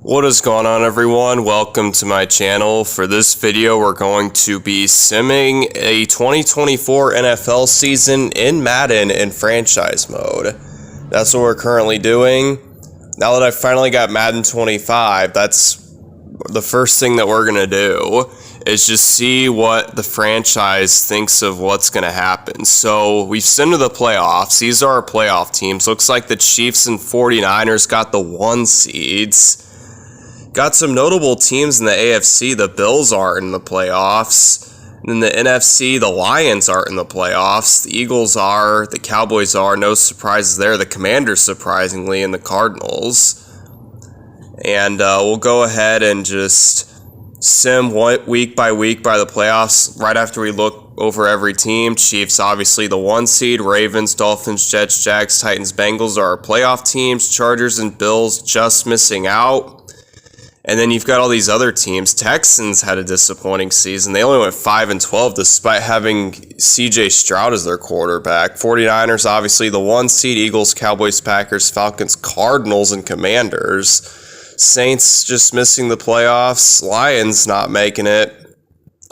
What is going on, everyone? Welcome to my channel. For this video, we're going to be simming a 2024 NFL season in Madden in franchise mode. That's what we're currently doing. Now that I finally got Madden 25, that's the first thing that we're going to do is just see what the franchise thinks of what's going to happen. So we've simmed to the playoffs. These are our playoff teams. Looks like the Chiefs and 49ers got the 1 seeds. Got some notable teams in the AFC. The Bills are in the playoffs. In the NFC, the Lions are in the playoffs. The Eagles are. The Cowboys are. No surprises there. The Commanders, surprisingly, and the Cardinals. And we'll go ahead and just sim week by week by the playoffs right after we look over every team. Chiefs, obviously, the 1 seed. Ravens, Dolphins, Jets, Jags, Titans, Bengals are our playoff teams. Chargers and Bills just missing out. And then you've got all these other teams. Texans had a disappointing season. They only went 5-12 despite having CJ Stroud as their quarterback. 49ers, obviously, the 1 seed. Eagles, Cowboys, Packers, Falcons, Cardinals, and Commanders. Saints just missing the playoffs. Lions not making it.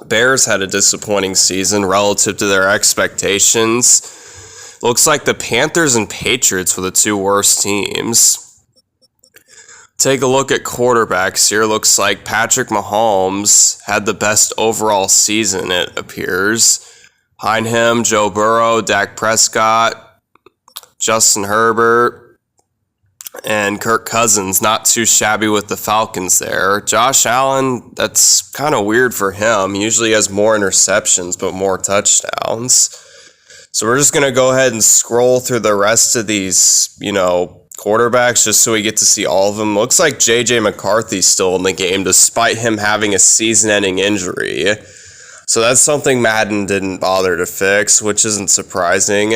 Bears had a disappointing season relative to their expectations. Looks like the Panthers and Patriots were the 2 worst teams. Take a look at quarterbacks here. Looks like Patrick Mahomes had the best overall season, it appears. Behind him, Joe Burrow, Dak Prescott, Justin Herbert, and Kirk Cousins. Not too shabby with the Falcons there. Josh Allen, that's kind of weird for him. He usually has more interceptions, but more touchdowns. So we're just going to go ahead and scroll through the rest of these, quarterbacks just so we get to see all of them. Looks like J.J. McCarthy's still in the game despite him having a season-ending injury. So that's something Madden didn't bother to fix, which isn't surprising.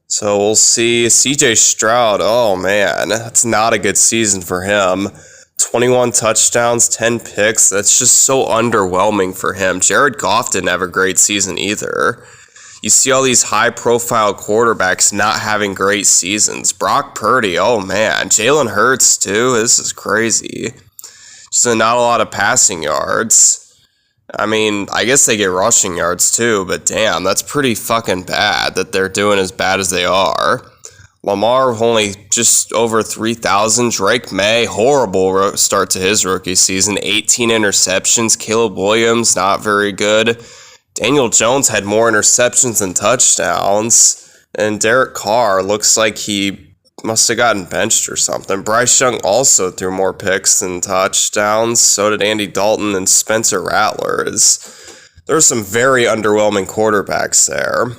So we'll see. C.J. Stroud, oh man, that's not a good season for him. 21 touchdowns, 10 picks. That's just so underwhelming for him. Jared Goff didn't have a great season either. You see all these high-profile quarterbacks not having great seasons. Brock Purdy, oh man. Jalen Hurts, too. This is crazy. Just not a lot of passing yards. I mean, I guess they get rushing yards, too, but damn, that's pretty fucking bad that they're doing as bad as they are. Lamar only just over 3,000. Drake May, horrible start to his rookie season. 18 interceptions. Caleb Williams, not very good. Daniel Jones had more interceptions than touchdowns, and Derek Carr looks like he must have gotten benched or something. Bryce Young also threw more picks than touchdowns. So did Andy Dalton and Spencer Rattler. There were some very underwhelming quarterbacks there.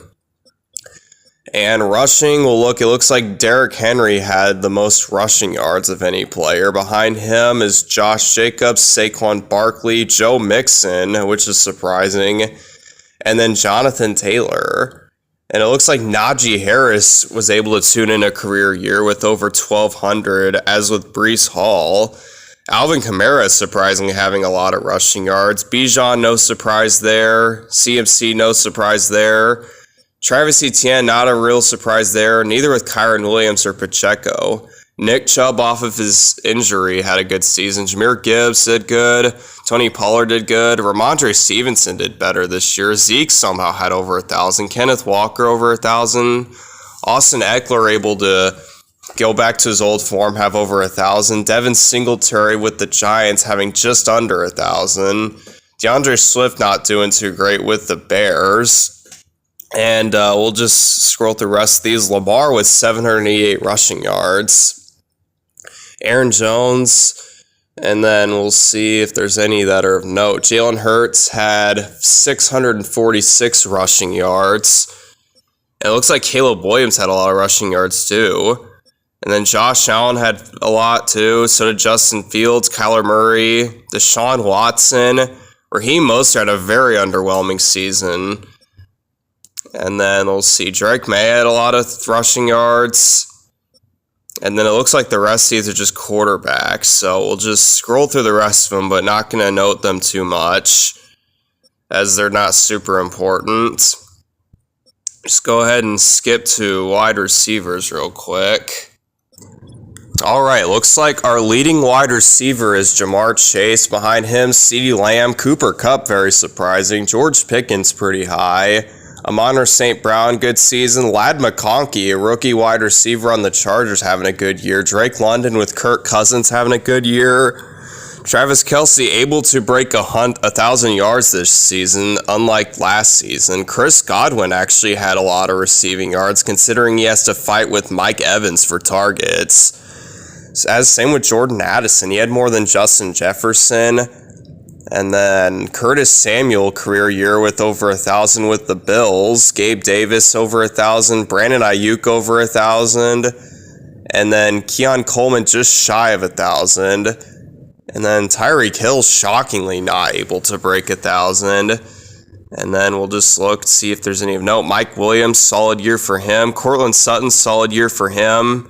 And rushing, it looks like Derrick Henry had the most rushing yards of any player. Behind him is Josh Jacobs, Saquon Barkley, Joe Mixon, which is surprising, and then Jonathan Taylor. And it looks like Najee Harris was able to tune in a career year with over 1,200, as with Breece Hall. Alvin Kamara is surprisingly having a lot of rushing yards. Bijan, no surprise there. CMC, no surprise there. Travis Etienne, not a real surprise there. Neither with Kyron Williams or Pacheco. Nick Chubb, off of his injury, had a good season. Jahmyr Gibbs did good. Tony Pollard did good. Ramondre Stevenson did better this year. Zeke somehow had over 1,000. Kenneth Walker over 1,000. Austin Eckler able to go back to his old form, have over 1,000. Devin Singletary with the Giants having just under 1,000. DeAndre Swift not doing too great with the Bears. And we'll just scroll through the rest of these. Lamar with 788 rushing yards. Aaron Jones, and then we'll see if there's any that are of note. Jalen Hurts had 646 rushing yards. And it looks like Caleb Williams had a lot of rushing yards too. And then Josh Allen had a lot too. So did Justin Fields, Kyler Murray, Deshaun Watson. Raheem Mostert had a very underwhelming season. And then we'll see Drake May had a lot of rushing yards. And then it looks like the rest of these are just quarterbacks. So we'll just scroll through the rest of them, but not going to note them too much, as they're not super important. Just go ahead and skip to wide receivers real quick. All right, looks like our leading wide receiver is Jamar Chase. Behind him, CeeDee Lamb, Cooper Kupp, very surprising. George Pickens, pretty high. Amon St. Brown, good season. Ladd McConkey, a rookie wide receiver on the Chargers, having a good year. Drake London with Kirk Cousins having a good year. Travis Kelce able to break 1,000 yards this season, unlike last season. Chris Godwin actually had a lot of receiving yards, considering he has to fight with Mike Evans for targets. Same with Jordan Addison. He had more than Justin Jefferson. And then Curtis Samuel, career year with over 1,000 with the Bills. Gabe Davis over 1,000. Brandon Ayuk over 1,000. And then Keon Coleman just shy of 1,000. And then Tyreek Hill shockingly not able to break 1,000. And then we'll just look to see if there's any of note. Mike Williams, solid year for him. Cortland Sutton, solid year for him.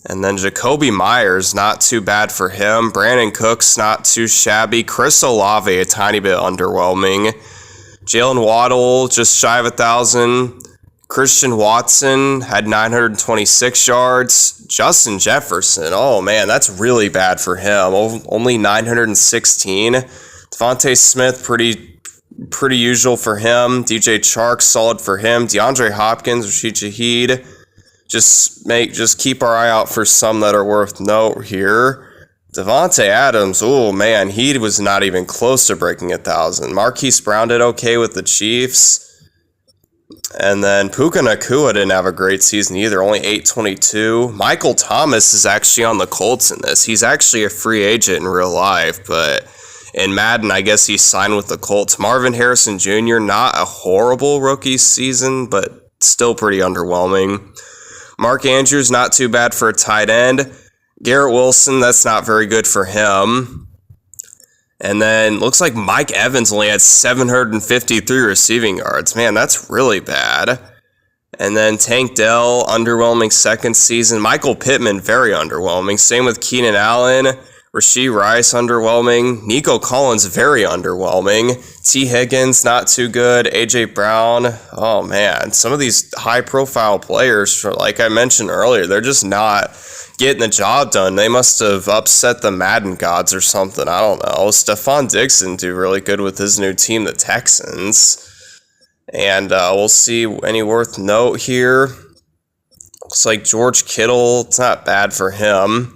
And then Jacoby Myers, not too bad for him. Brandon Cooks, not too shabby. Chris Olave, a tiny bit underwhelming. Jalen Waddle, just shy of 1,000. Christian Watson had 926 yards. Justin Jefferson, oh man, that's really bad for him. Only 916. Devontae Smith, pretty usual for him. DJ Chark, solid for him. DeAndre Hopkins, Rashid Shaheed. Just keep our eye out for some that are worth note here. Devontae Adams, oh man, he was not even close to breaking 1,000. Marquise Brown did okay with the Chiefs. And then Puka Nacua didn't have a great season either, only 822. Michael Thomas is actually on the Colts in this. He's actually a free agent in real life, but in Madden, I guess he signed with the Colts. Marvin Harrison Jr., not a horrible rookie season, but still pretty underwhelming. Mark Andrews, not too bad for a tight end. Garrett Wilson, that's not very good for him. And then looks like Mike Evans only had 753 receiving yards. Man, that's really bad. And then Tank Dell, underwhelming second season. Michael Pittman, very underwhelming. Same with Keenan Allen. Rashee Rice, underwhelming. Nico Collins, very underwhelming. T. Higgins, not too good. A.J. Brown, oh man. Some of these high-profile players, like I mentioned earlier, they're just not getting the job done. They must have upset the Madden gods or something. I don't know. Stephon Diggs didn't do really good with his new team, the Texans. And we'll see any worth note here. Looks like George Kittle, it's not bad for him.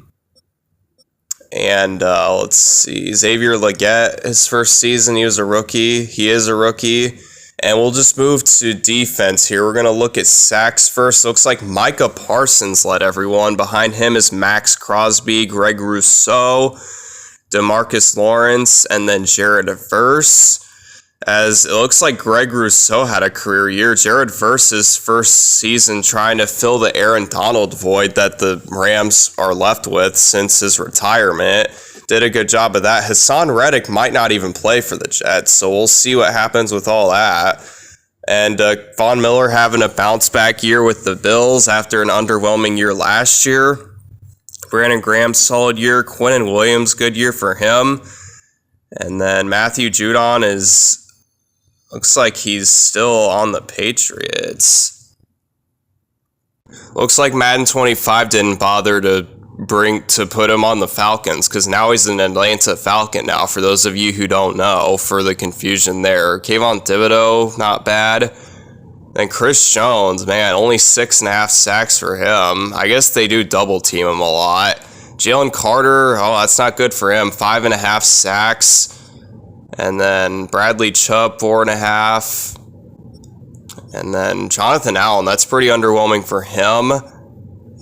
And let's see, Xavier Legette, his first season, he was a rookie. He is a rookie. And we'll just move to defense here. We're going to look at sacks first. Looks like Micah Parsons led everyone. Behind him is Max Crosby, Greg Rousseau, DeMarcus Lawrence, and then Jared Verse. As it looks like Greg Rousseau had a career year. Jared Verse's first season trying to fill the Aaron Donald void that the Rams are left with since his retirement. Did a good job of that. Hassan Reddick might not even play for the Jets, so we'll see what happens with all that. And Von Miller having a bounce-back year with the Bills after an underwhelming year last year. Brandon Graham, solid year. Quinnen Williams, good year for him. And then Matthew Judon looks like he's still on the Patriots. Looks like Madden 25 didn't bother to put him on the Falcons, because now he's an Atlanta Falcon now, for those of you who don't know, for the confusion there. Kayvon Thibodeau, not bad. And Chris Jones, man, only 6.5 sacks for him. I guess they do double team him a lot. Jalen Carter, oh, that's not good for him. 5.5 sacks. And then Bradley Chubb, 4.5. And then Jonathan Allen, that's pretty underwhelming for him.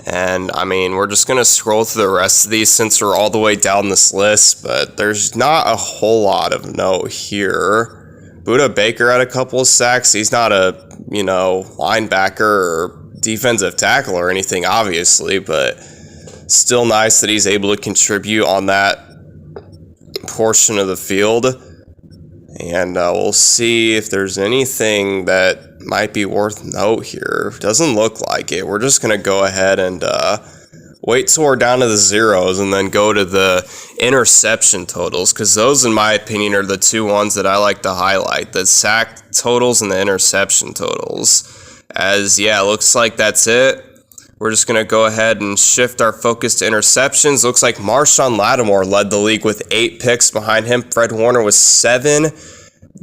And, I mean, we're just going to scroll through the rest of these since we're all the way down this list. But there's not a whole lot of note here. Budda Baker had a couple of sacks. He's not a, linebacker or defensive tackle or anything, obviously. But still nice that he's able to contribute on that portion of the field. And we'll see if there's anything that might be worth note here. Doesn't look like it. We're just going to go ahead and wait till we're down to the zeros and then go to the interception totals, because those, in my opinion, are the two ones that I like to highlight, the sack totals and the interception totals. As, yeah, looks like that's it. we're just going to go ahead and shift our focus to interceptions. Looks like Marshawn Lattimore led the league with 8 picks. Behind him, Fred Warner was 7.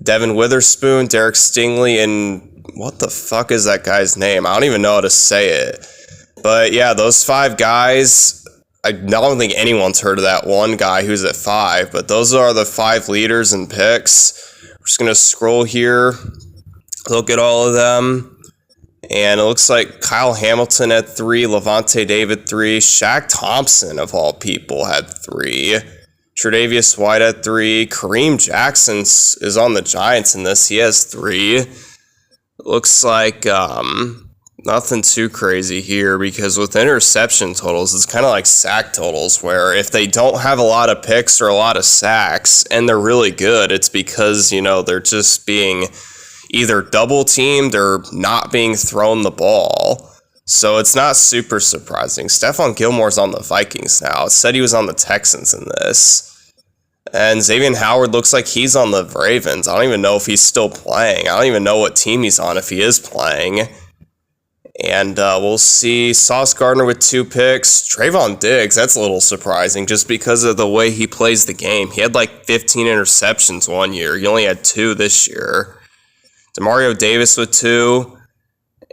Devin Witherspoon, Derek Stingley, and what the fuck is that guy's name? I don't even know how to say it. But yeah, those 5 guys, I don't think anyone's heard of that one guy who's at 5, but those are the 5 leaders in picks. We're just going to scroll here, look at all of them. And it looks like Kyle Hamilton had 3, Levante David 3, Shaq Thompson, of all people, had 3. Tre'Davious White had 3. Kareem Jackson is on the Giants in this. He has 3. Looks like nothing too crazy here, because with interception totals, it's kind of like sack totals, where if they don't have a lot of picks or a lot of sacks and they're really good, it's because, they're just being either double teamed or not being thrown the ball. So it's not super surprising. Stephon Gilmore's on the Vikings now. It said he was on the Texans in this. And Xavier Howard looks like he's on the Ravens. I don't even know if he's still playing. I don't even know what team he's on if he is playing. And we'll see Sauce Gardner with 2 picks. Trayvon Diggs, that's a little surprising just because of the way he plays the game. He had like 15 interceptions one year. He only had 2 this year. Demario Davis with 2.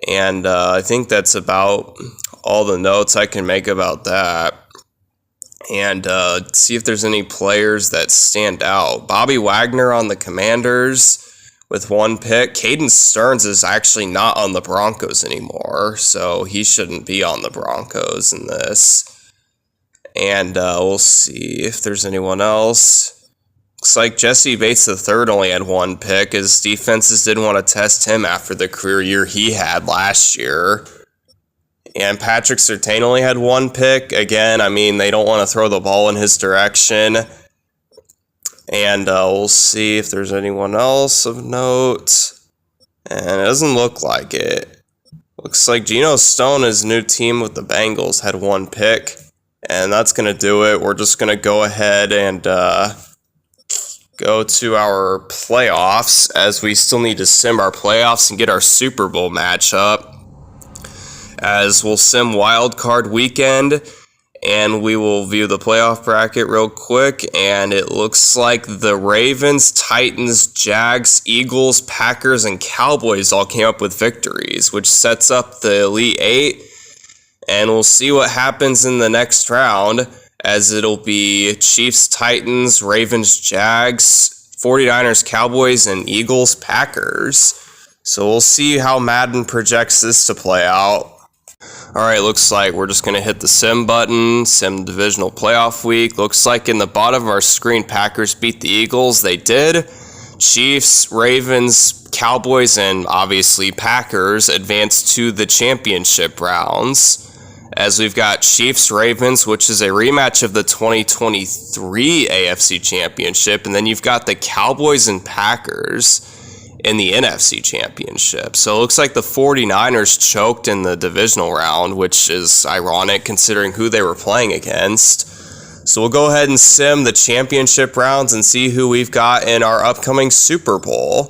And I think that's about all the notes I can make about that. And see if there's any players that stand out. Bobby Wagner on the Commanders with 1 pick. Caden Stearns is actually not on the Broncos anymore, so he shouldn't be on the Broncos in this. And we'll see if there's anyone else. Looks like Jesse Bates III only had 1 pick, as defenses didn't want to test him after the career year he had last year. And Patrick Surtain only had 1 pick. Again, they don't want to throw the ball in his direction. And we'll see if there's anyone else of note. And it doesn't look like it. Looks like Geno Stone, his new team with the Bengals, had 1 pick. And that's going to do it. We're just going to go ahead and go to our playoffs, as we still need to sim our playoffs and get our Super Bowl matchup. As we'll sim wildcard weekend, and we will view the playoff bracket real quick. And it looks like the Ravens, Titans, Jags, Eagles, Packers, and Cowboys all came up with victories, which sets up the Elite 8. And we'll see what happens in the next round, as it'll be Chiefs, Titans, Ravens, Jags, 49ers, Cowboys, and Eagles, Packers. So we'll see how Madden projects this to play out. Alright, looks like we're just going to hit the sim button, sim divisional playoff week. Looks like in the bottom of our screen, Packers beat the Eagles. They did. Chiefs, Ravens, Cowboys, and obviously Packers advanced to the championship rounds. As we've got Chiefs, Ravens, which is a rematch of the 2023 AFC Championship. And then you've got the Cowboys and Packers in the NFC Championship. So it looks like the 49ers choked in the divisional round, which is ironic considering who they were playing against. So we'll go ahead and sim the championship rounds and see who we've got in our upcoming Super Bowl.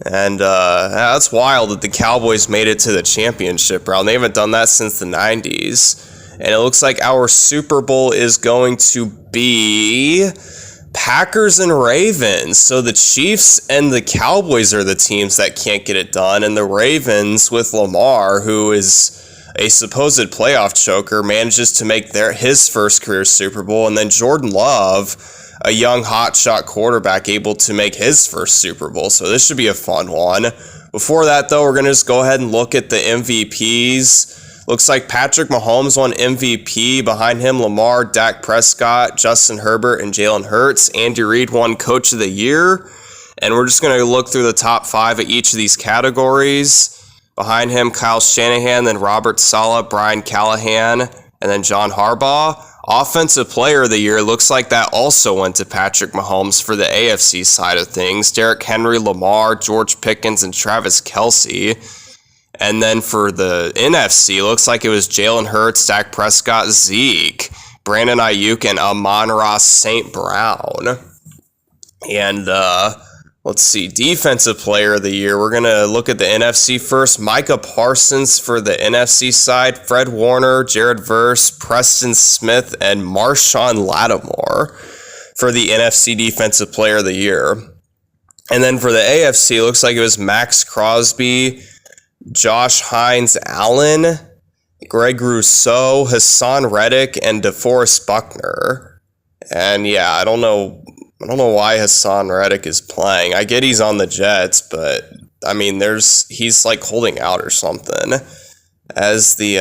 And that's wild that the Cowboys made it to the championship round. They haven't done that since the 90s. And it looks like our Super Bowl is going to be Packers and Ravens. So the Chiefs and the Cowboys are the teams that can't get it done. And the Ravens, with Lamar, who is a supposed playoff choker, manages to make his first career Super Bowl. And then Jordan Love, a young hotshot quarterback, able to make his first Super Bowl. So this should be a fun one. Before that, though, we're going to just go ahead and look at the MVPs. Looks like Patrick Mahomes won MVP. Behind him, Lamar, Dak Prescott, Justin Herbert, and Jalen Hurts. Andy Reid won Coach of the Year. And we're just going to look through the top 5 of each of these categories. Behind him, Kyle Shanahan, then Robert Saleh, Brian Callahan, and then John Harbaugh. Offensive Player of the Year, looks like that also went to Patrick Mahomes for the AFC side of things. Derrick Henry, Lamar, George Pickens, and Travis Kelce. And then for the NFC, looks like it was Jalen Hurts, Dak Prescott, Zeke, Brandon Ayuk, and Amon-Ra St. Brown. And Let's see, Defensive Player of the Year. We're going to look at the NFC first. Micah Parsons for the NFC side. Fred Warner, Jared Verse, Preston Smith, and Marshawn Lattimore for the NFC Defensive Player of the Year. And then for the AFC, it looks like it was Max Crosby, Josh Hines-Allen, Greg Rousseau, Hassan Reddick, and DeForest Buckner. And yeah, I don't know why Hassan Reddick is playing. I get he's on the Jets, but I mean, he's like holding out or something. As the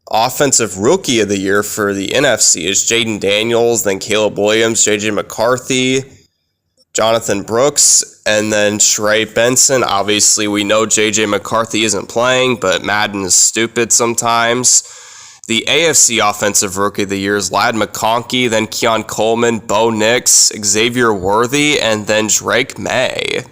Offensive Rookie of the Year for the NFC is Jaden Daniels, then Caleb Williams, JJ McCarthy, Jonathan Brooks, and then Sheree Benson. Obviously, we know JJ McCarthy isn't playing, but Madden is stupid sometimes. The AFC Offensive Rookie of the Year is Ladd McConkey, then Keon Coleman, Bo Nix, Xavier Worthy, and then Drake May.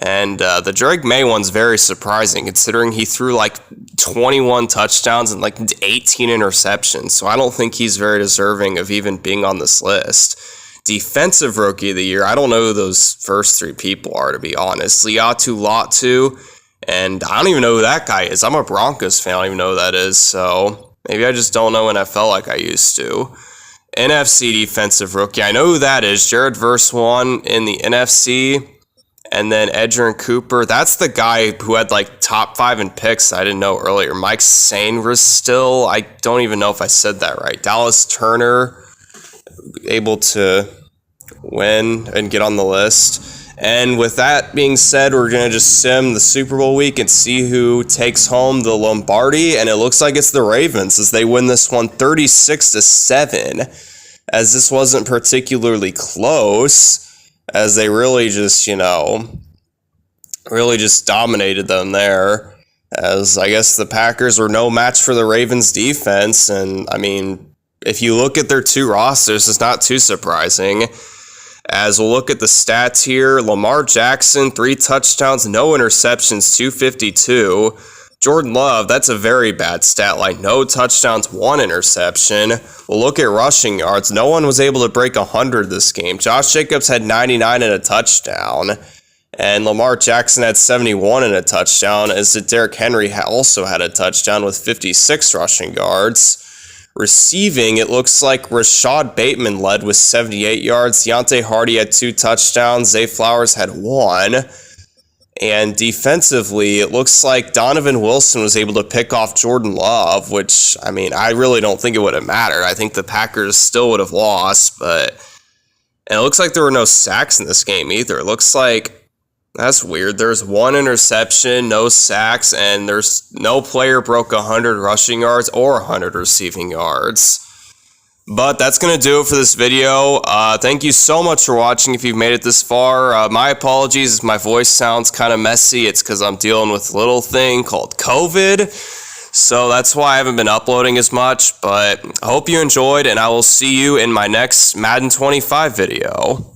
And the Drake May one's very surprising, considering he threw like 21 touchdowns and like 18 interceptions. So I don't think he's very deserving of even being on this list. Defensive Rookie of the Year, I don't know who those first three people are, to be honest. Liatu Latu, and I don't even know who that guy is. I'm a Broncos fan, I don't even know who that is, so maybe I just don't know NFL like I used to. NFC Defensive Rookie, I know who that is. Jared Verse won in the NFC, and then Edgerrin Cooper. That's the guy who had like top 5 in picks I didn't know earlier. Mike Sainris still, I don't even know if I said that right. Dallas Turner, able to win and get on the list. And with that being said, we're going to just sim the Super Bowl week and see who takes home the Lombardi. And it looks like it's the Ravens as they win this one 36-7, as this wasn't particularly close, as they really just, really just dominated them there. As I guess the Packers were no match for the Ravens defense. And I mean, if you look at their two rosters, it's not too surprising. As we'll look at the stats here, Lamar Jackson, 3 touchdowns, no interceptions, 252. Jordan Love, that's a very bad stat line. No touchdowns, 1 interception. We'll look at rushing yards. No one was able to break 100 this game. Josh Jacobs had 99 and a touchdown. And Lamar Jackson had 71 and a touchdown, as did Derrick Henry also had a touchdown with 56 rushing yards. Receiving, it looks like Rashad Bateman led with 78 yards. Deontay Hardy had 2 touchdowns. Zay Flowers had 1. And defensively, it looks like Donovan Wilson was able to pick off Jordan Love, which, I mean, I really don't think it would have mattered. I think the Packers still would have lost, and it looks like there were no sacks in this game either. It looks like, that's weird. There's 1 interception, no sacks, and there's no player broke 100 rushing yards or 100 receiving yards. But that's going to do it for this video. Thank you so much for watching if you've made it this far. My apologies if my voice sounds kind of messy. It's because I'm dealing with a little thing called COVID. So that's why I haven't been uploading as much. But I hope you enjoyed, and I will see you in my next Madden 25 video.